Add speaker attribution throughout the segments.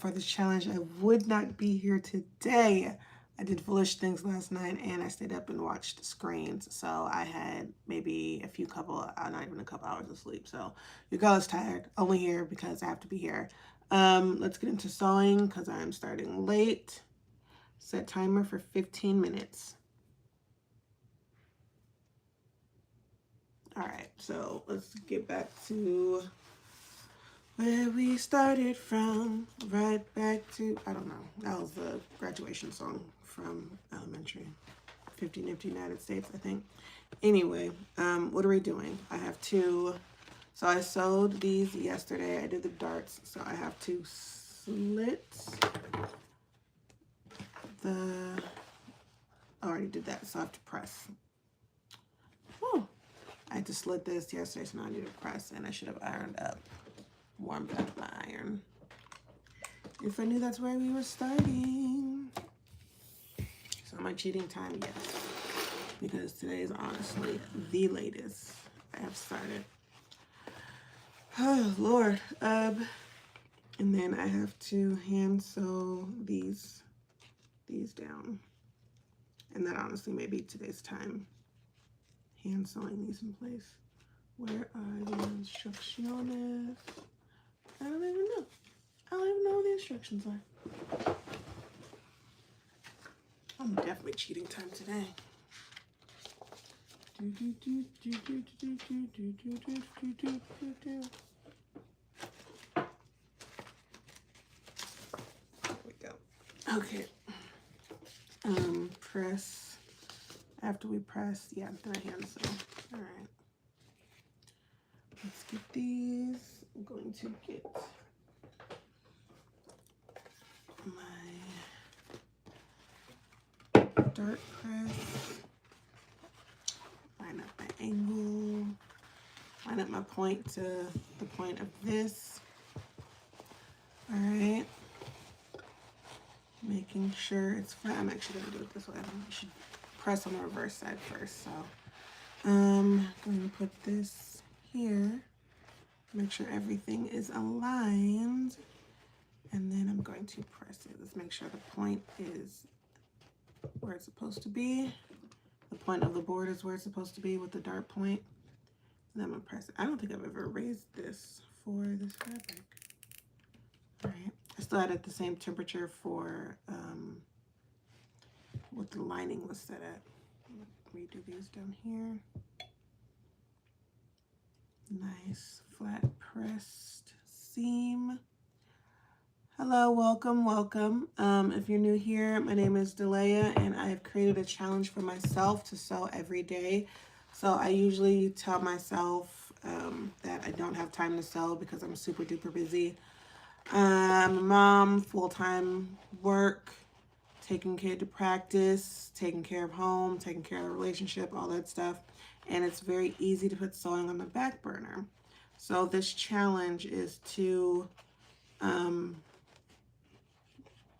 Speaker 1: for this challenge, I would not be here today. I did foolish things last night and I stayed up and watched screens. So I had maybe not even a couple hours of sleep. So your girl is tired. Only here because I have to be here. Let's get into sewing because I'm starting late. Set timer for 15 minutes. All right, so let's get back to where we started from. Right back to, I don't know, that was the graduation song from elementary. 50 Nifty United States, I think. Anyway, what are we doing? I have two. So I sewed these yesterday. I did the darts, so I have to slit the, I already did that, so I have to press. Whew. I had to slit this yesterday, so now I need to press, and I should have warmed up my iron. If I knew that's where we were starting. So am I cheating time? Yes. Because today is honestly the latest I have started. Oh, Lord. And then I have to hand sew these down. And that honestly may be today's time. Hand sewing these in place. Where are the instructions? I don't even know. I don't even know what the instructions are. I'm definitely cheating time today. There we go. Okay. Press. After we press, yeah, then I hand sew. All right. Let's get these. I'm going to get my dart press. Line up my angle. Line up my point to the point of this. All right. Making sure it's flat. I'm actually going to do it this way. I should press on the reverse side first. So I'm going to put this here. Make sure everything is aligned. And then I'm going to press it. Let's make sure the point is where it's supposed to be. The point of the board is where it's supposed to be with the dart point. And I'm going to press it. I don't think I've ever raised this for this fabric. All right. I still had it at the same temperature for what the lining was set at. Redo these down here. Nice flat pressed seam. Hello, welcome, welcome. If you're new here, my name is Delia and I have created a challenge for myself to sew every day. So I usually tell myself that I don't have time to sew because I'm super duper busy. I'm a mom, full-time work, taking kid to practice, taking care of home, taking care of the relationship, all that stuff. And it's very easy to put sewing on the back burner. So this challenge is to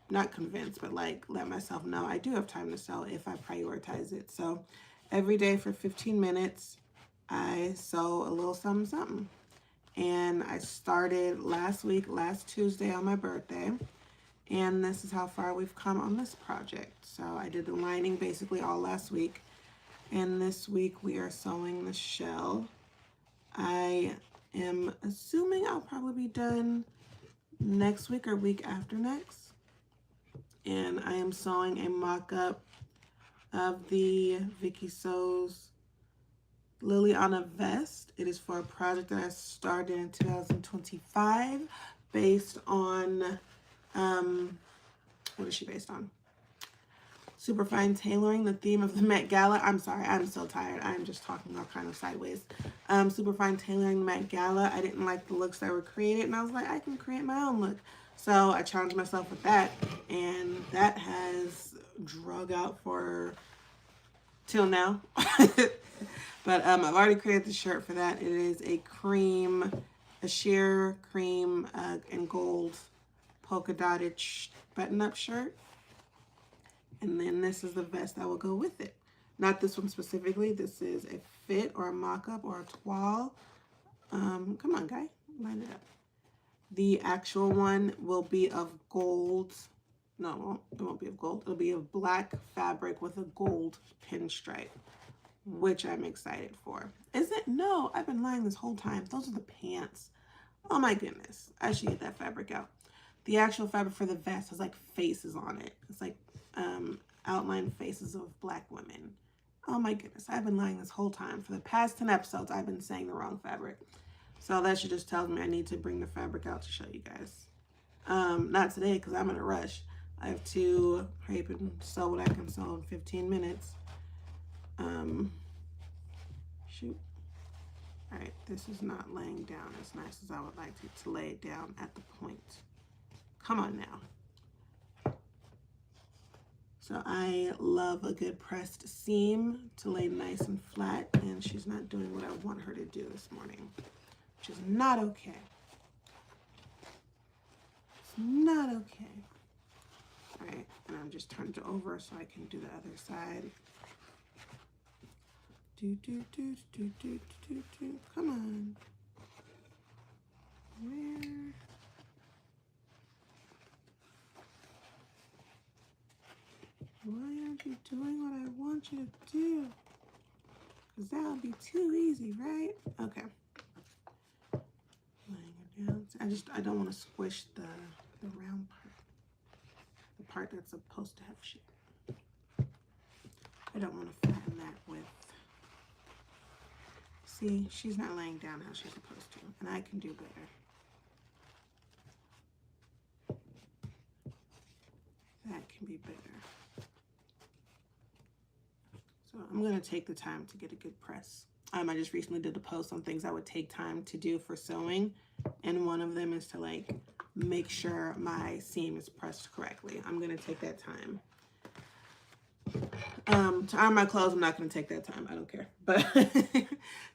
Speaker 1: not convince, but like let myself know I do have time to sew if I prioritize it. So every day for 15 minutes, I sew a little something, something. And I started last Tuesday on my birthday. And this is how far we've come on this project. So I did the lining basically all last week. And this week we are sewing the shell. I am assuming I'll probably be done next week or week after next. And I am sewing a mock-up of the VikiSews Liliana vest. It is for a project that I started in 2025 based on, what is she based on? Superfine tailoring, the theme of the Met Gala. I'm sorry, I'm so tired. I'm just talking all kind of sideways. Superfine tailoring the Met Gala. I didn't like the looks that were created, and I was like, I can create my own look. So I challenged myself with that, and that has drug out for till now. But I've already created the shirt for that. It is a sheer cream and gold polka dotted button-up shirt. And then this is the vest that will go with it. Not this one specifically. This is a fit or a mock-up or a toile. Come on, guy. Line it up. The actual one will be of gold. No, it won't be of gold. It'll be of black fabric with a gold pinstripe, which I'm excited for. Is it? No, I've been lying this whole time. Those are the pants. Oh my goodness. I should get that fabric out. The actual fabric for the vest has like faces on it. It's like outlined faces of black women. Oh my goodness. I've been lying this whole time. For the past 10 episodes, I've been saying the wrong fabric. So that should just tell me I need to bring the fabric out to show you guys. Not today because I'm in a rush. I have to hurry up and sew what I can sew in 15 minutes. Shoot. All right, this is not laying down as nice as I would like it to lay it down at the point. Come on now. So I love a good pressed seam to lay nice and flat, and she's not doing what I want her to do this morning, which is not okay. It's not okay. All right, and I'm just turned it over so I can do the other side. Come on. Where? Why aren't you doing what I want you to do? Because that would be too easy, right? Okay. Laying it down. I don't want to squish the round part. The part that's supposed to have shape. I don't want to flatten that with. See, she's not laying down how she's supposed to, and I can do better. That can be better. So I'm gonna take the time to get a good press. I just recently did a post on things I would take time to do for sewing, and one of them is to like make sure my seam is pressed correctly. I'm gonna take that time. To iron my clothes, I'm not gonna take that time. I don't care. But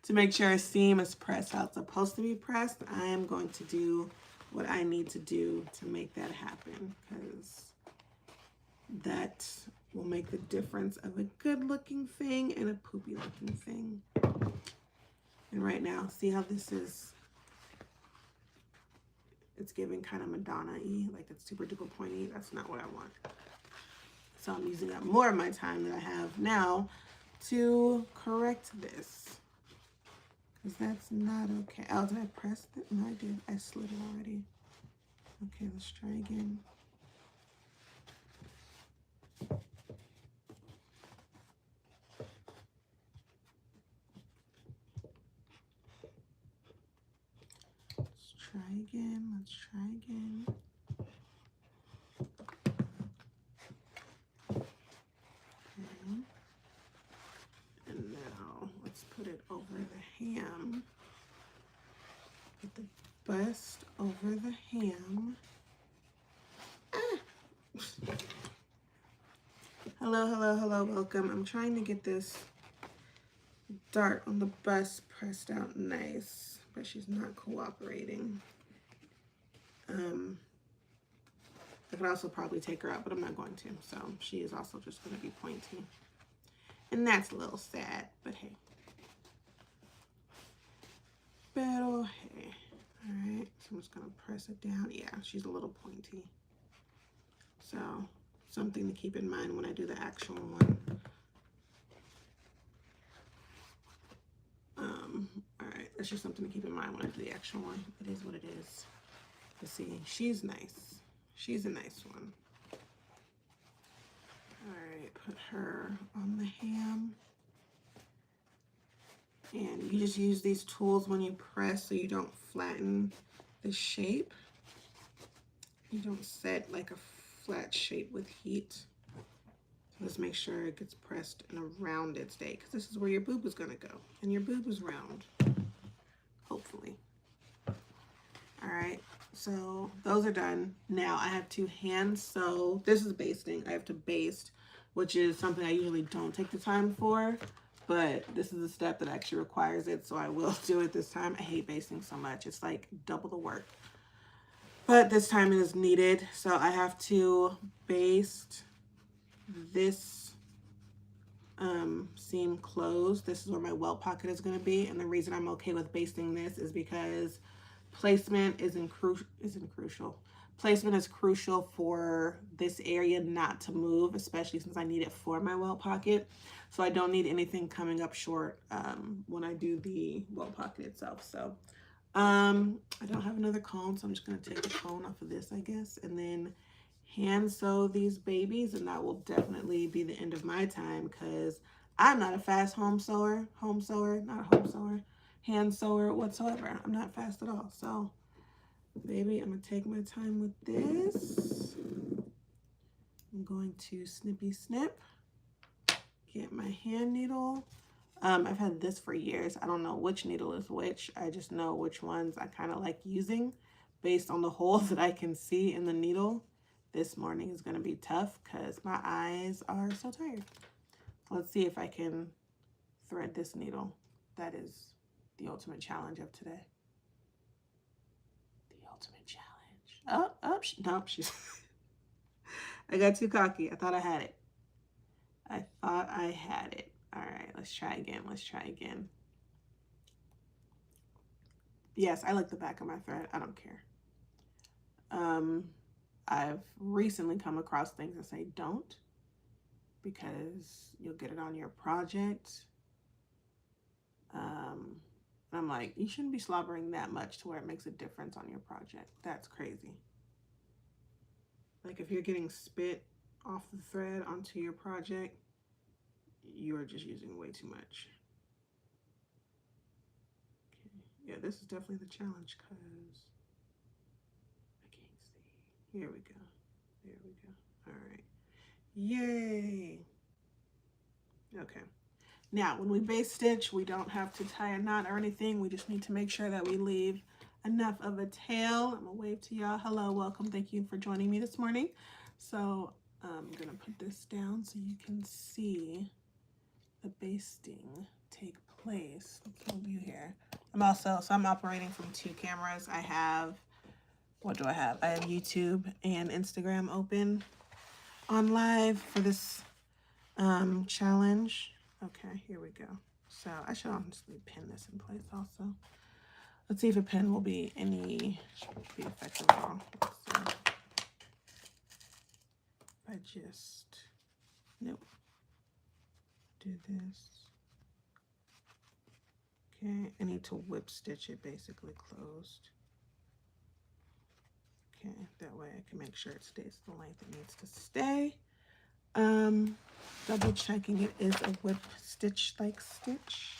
Speaker 1: to make sure a seam is pressed how it's supposed to be pressed, I am going to do what I need to do to make that happen, because that will make the difference of a good looking thing and a poopy looking thing. And right now, see how this is, it's giving kind of Madonna-y, like it's super duper pointy. That's not what I want. So I'm using up more of my time that I have now to correct this, because that's not okay. Oh, did I press it? No, I did. I slid it already. Okay, let's try again. Let's try again. Let's try again. Okay. And now let's put it over the ham. Put the bust over the ham. Ah. Hello, hello, hello, welcome. I'm trying to get this dart on the bust pressed out nice, but she's not cooperating. I could also probably take her out, but I'm not going to. So she is also just going to be pointy. And that's a little sad, but hey. Pero hey. All right, so I'm just going to press it down. Yeah, she's a little pointy. So something to keep in mind when I do the actual one. All right, that's just something to keep in mind when I do the actual one. It is what it is. But see, she's nice. She's a nice one. All right, put her on the ham. And you just use these tools when you press so you don't flatten the shape. You don't set like a flat shape with heat. So let's make sure it gets pressed in a rounded state, because this is where your boob is gonna go. And your boob is round, hopefully. All right, so those are done. Now I have to hand sew. This is basting. I have to baste, which is something I usually don't take the time for, but this is a step that actually requires it, so I will do it this time. I hate basting so much. It's like double the work. But this time it is needed, so I have to baste this seam closed. This is where my welt pocket is going to be, and the reason I'm okay with basting this is because Placement isn't crucial. Placement is crucial for this area not to move, especially since I need it for my welt pocket. So I don't need anything coming up short when I do the welt pocket itself. So I don't have another cone, so I'm just going to take the cone off of this, I guess, and then hand sew these babies, and that will definitely be the end of my time because I'm not a fast hand sewer whatsoever. I'm not fast at all. So, baby, I'm going to take my time with this. I'm going to snippy snip, get my hand needle. I've had this for years. I don't know which needle is which. I just know which ones I kind of like using based on the holes that I can see in the needle. This morning is going to be tough because my eyes are so tired. Let's see if I can thread this needle. That is the ultimate challenge of today. The ultimate challenge. Nope, she's... I got too cocky. I thought I had it. All right, let's try again. Yes, I like the back of my thread. I don't care. I've recently come across things that say don't, because you'll get it on your project. And I'm like, you shouldn't be slobbering that much to where it makes a difference on your project. That's crazy. Like if you're getting spit off the thread onto your project, you are just using way too much. Okay. Yeah, this is definitely the challenge because I can't see. Here we go. There we go. All right. Yay. Okay. Now, when we base stitch, we don't have to tie a knot or anything. We just need to make sure that we leave enough of a tail. I'm gonna wave to y'all. Hello, welcome. Thank you for joining me this morning. So I'm gonna put this down so you can see the basting take place. Let's move you here. I'm operating from 2 cameras. I have, what do I have? I have YouTube and Instagram open on live for this challenge. Okay, here we go. So I should honestly pin this in place also. Let's see if a pin will be effective at all. So I just, nope, do this. Okay, I need to whip stitch it basically closed. Okay, that way I can make sure it stays the length it needs to stay. Double checking it is a whip stitch like stitch.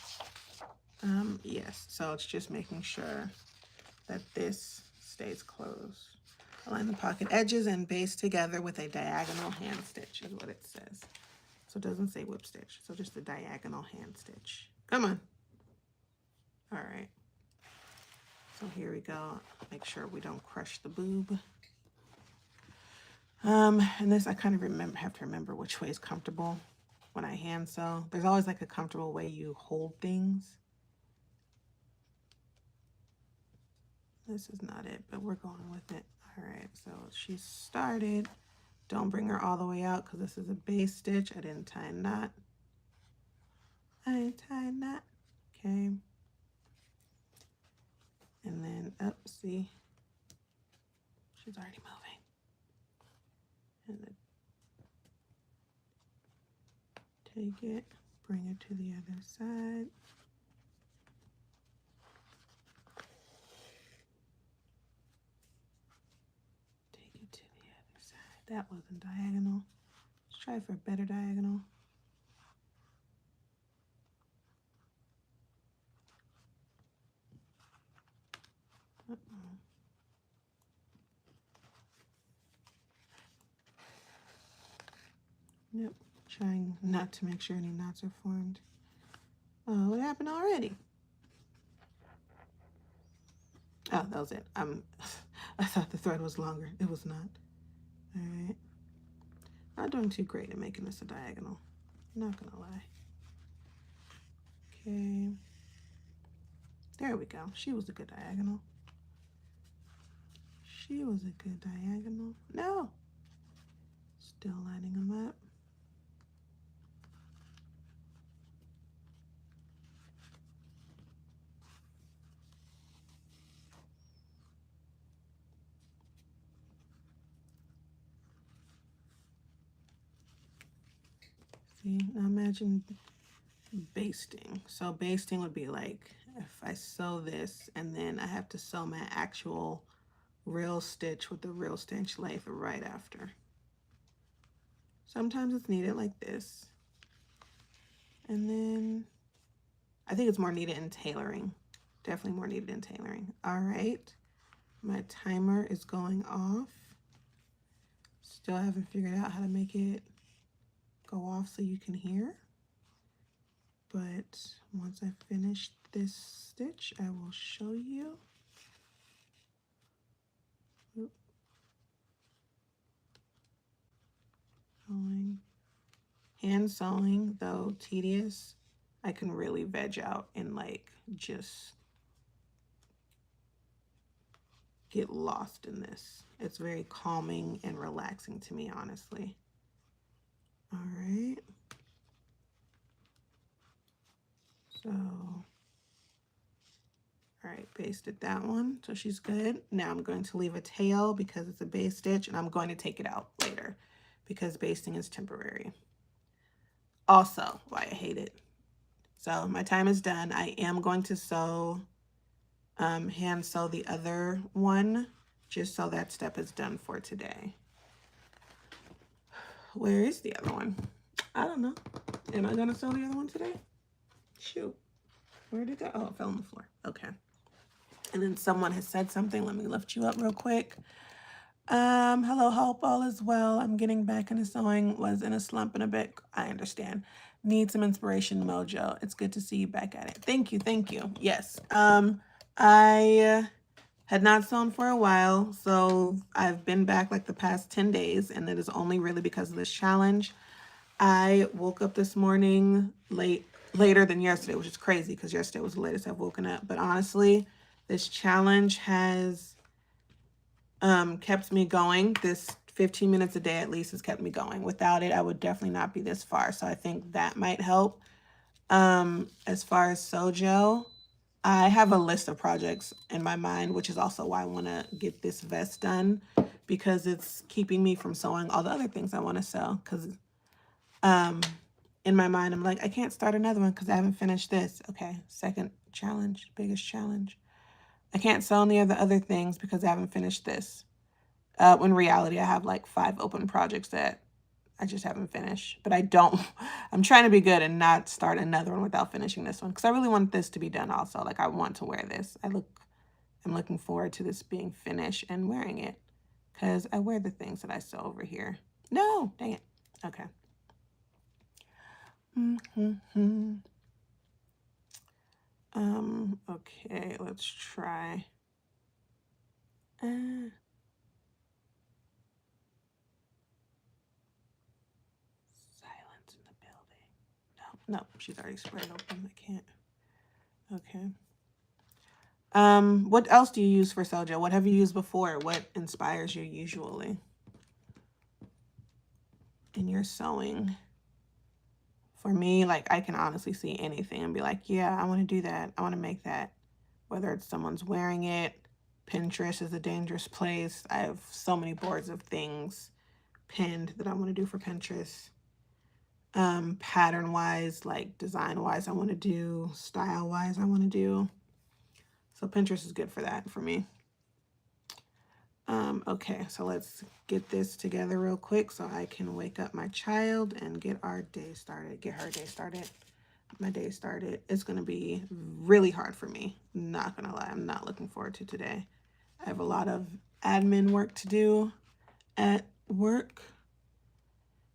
Speaker 1: Yes, so it's just making sure that this stays closed. Align the pocket edges and base together with a diagonal hand stitch is what it says. So it doesn't say whip stitch, so just a diagonal hand stitch. Come on. All right. So here we go. Make sure we don't crush the boob. And this I kind of have to remember which way is comfortable when I hand sew. There's always like a comfortable way you hold things. This is not it, but we're going with it. All right, so she started. Don't bring her all the way out because this is a base stitch. I didn't tie a knot. Okay. And then up, see? She's already moving. And then take it, bring it to the other side. Take it to the other side. That wasn't diagonal. Let's try for a better diagonal. Yep, trying not to make sure any knots are formed. Oh, what happened already? Oh, that was it. I thought the thread was longer. It was not. All right. Not doing too great at making this a diagonal. Not gonna lie. Okay. There we go. She was a good diagonal. She was a good diagonal. No. Still lining them up. See, now imagine basting. So basting would be like if I sew this and then I have to sew my actual real stitch with the real stitch length right after. Sometimes it's needed like this. And then I think it's more needed in tailoring. Definitely more needed in tailoring. All right, my timer is going off. Still haven't figured out how to make it go off so you can hear. But once I finish this stitch, I will show you. Oop. Sewing. Hand sewing, though tedious, I can really veg out and like just get lost in this. It's very calming and relaxing to me, honestly. All right. So, all right, basted that one, so she's good. Now I'm going to leave a tail because it's a base stitch, and I'm going to take it out later because basting is temporary. Also, why I hate it. So my time is done. I am going to sew, hand sew the other one, just so that step is done for today. Where is the other one? I don't know. Am I gonna sew the other one today? Shoot. Where did it go? Oh, it fell on the floor. Okay. And then someone has said something. Let me lift you up real quick. Hello, hope all is well. I'm getting back into sewing. Was in a slump in a bit. I understand. Need some inspiration, Mojo. It's good to see you back at it. Thank you, thank you. Yes. I had not sewn for a while, so I've been back like the past 10 days, and it is only really because of this challenge. I woke up this morning later than yesterday, which is crazy because yesterday was the latest I've woken up. But honestly, this challenge has kept me going. This 15 minutes a day at least has kept me going. Without it, I would definitely not be this far. So I think that might help. As far as Sojo, I have a list of projects in my mind, which is also why I want to get this vest done, because it's keeping me from sewing all the other things I want to sew. Because in my mind, I'm like, I can't start another one because I haven't finished this. Okay, second challenge, biggest challenge. I can't sew any of the other things because I haven't finished this. When in reality, I have like 5 open projects that I just haven't finished. But I'm trying to be good and not start another one without finishing this one. Because I really want this to be done also. Like, I want to wear this. I'm looking forward to this being finished and wearing it. Because I wear the things that I sew over here. No, dang it. Okay. Okay, let's try. Silence in the building. No, she's already spread open. I can't. Okay. What else do you use for Sojo? What have you used before? What inspires you usually in your sewing? For me, like, I can honestly see anything and be like, yeah, I want to do that. I want to make that. Whether it's someone's wearing it, Pinterest is a dangerous place. I have so many boards of things pinned that I want to do for Pinterest. Pattern-wise, like design-wise, I want to do. Style-wise, I want to do. So Pinterest is good for that for me. Okay, so let's get this together real quick so I can wake up my child and get our day started. Get her day started. My day started. It's going to be really hard for me. Not going to lie. I'm not looking forward to today. I have a lot of admin work to do at work.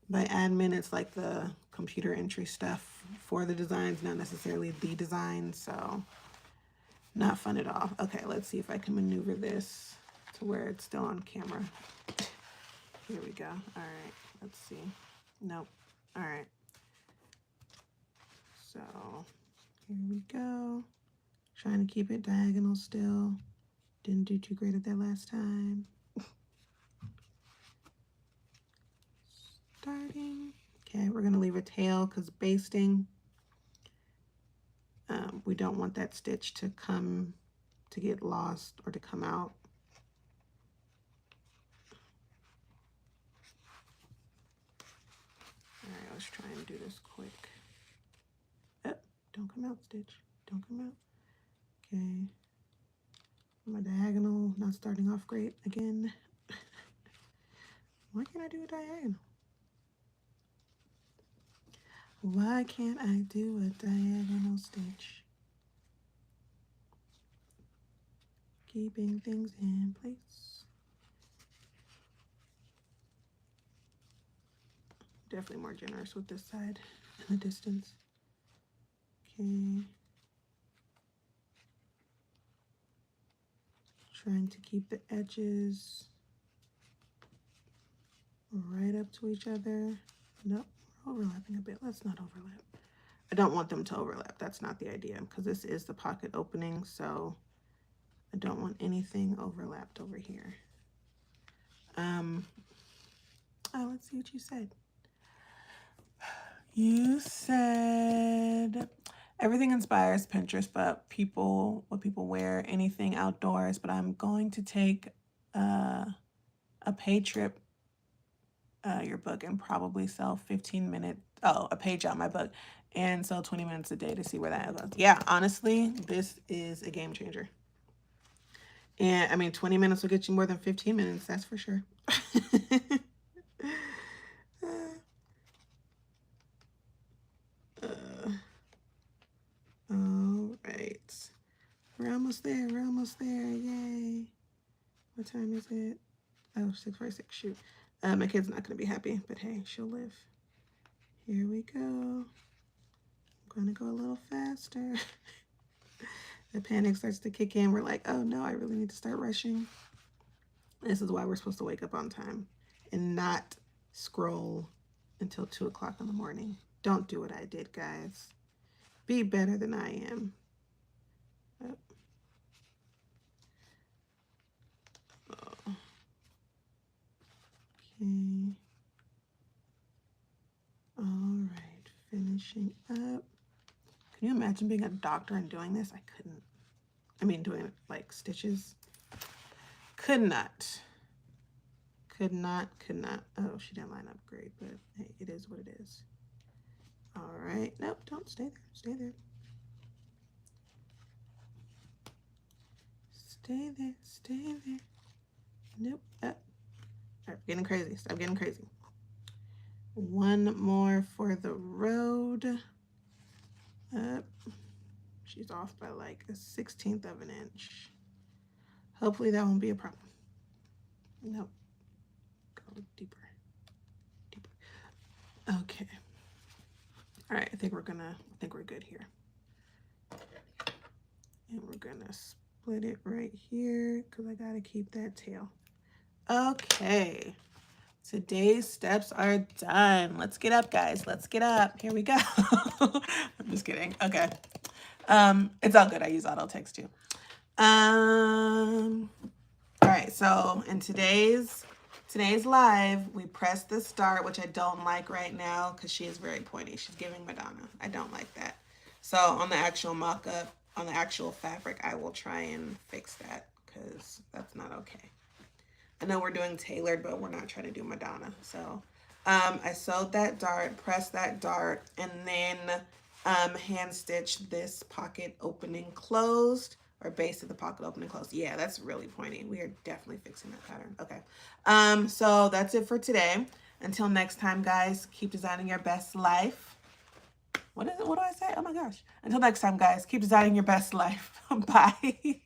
Speaker 1: By admin, it's like the computer entry stuff for the designs, not necessarily the design. So not fun at all. Okay, let's see if I can maneuver this to where it's still on camera. Here we go. All right, let's see. Nope. All right. So here we go. Trying to keep it diagonal still. Didn't do too great at that last time. Starting. Okay, we're gonna leave a tail because basting. We don't want that stitch to get lost or to come out. All right, let's try and do this quick. Oh, don't come out, Stitch. Don't come out. Okay. My diagonal not starting off great again. Why can't I do a diagonal? Why can't I do a diagonal stitch? Keeping things in place. Definitely more generous with this side and the distance. Okay. Trying to keep the edges right up to each other. Nope, we're overlapping a bit. Let's not overlap. I don't want them to overlap. That's not the idea, because this is the pocket opening, so I don't want anything overlapped over here. Oh, let's see what you said. You said everything inspires Pinterest, but what people wear, anything outdoors. But I'm going to take a pay trip, your book, and probably sell 15 minutes. Oh, a page out my book and sell 20 minutes a day to see where that goes. Yeah, honestly, this is a game changer. And I mean, 20 minutes will get you more than 15 minutes. That's for sure. All right. We're almost there. We're almost there. Yay. What time is it? Oh, 6:46. Shoot. My kid's not going to be happy, but hey, she'll live. Here we go. I'm going to go a little faster. The panic starts to kick in. We're like, oh no, I really need to start rushing. This is why we're supposed to wake up on time and not scroll until 2 o'clock in the morning. Don't do what I did, guys. Be better than I am. Oh. Oh. Okay. All right, finishing up. Can you imagine being a doctor and doing this? I couldn't. I mean, doing like stitches. Could not. Could not. Oh, she didn't line up great, but hey, it is what it is. All right. Nope, don't stay there. Stay there. Stay there. Stay there. Nope. All right, getting crazy. Stop getting crazy. One more for the road. She's off by like a 1/16 of an inch. Hopefully that won't be a problem. Nope. Go deeper. Deeper. Okay. All right, I think we're good here. And we're gonna split it right here because I gotta keep that tail. Okay. Today's steps are done. Let's get up, guys. Let's get up. Here we go. I'm just kidding. Okay. It's all good. I use auto text too. All right. So in today's live, we press the start, which I don't like right now because she is very pointy. She's giving Madonna. I don't like that. So on the actual mock-up, on the actual fabric, I will try and fix that because that's not okay. I know we're doing tailored, but we're not trying to do Madonna. So I sewed that dart, pressed that dart, and then hand stitched this pocket opening closed, or base of the pocket opening closed. Yeah, that's really pointy. We are definitely fixing that pattern. Okay. So that's it for today. Until next time, guys, keep designing your best life. What is it? What do I say? Oh my gosh. Until next time, guys, keep designing your best life. Bye.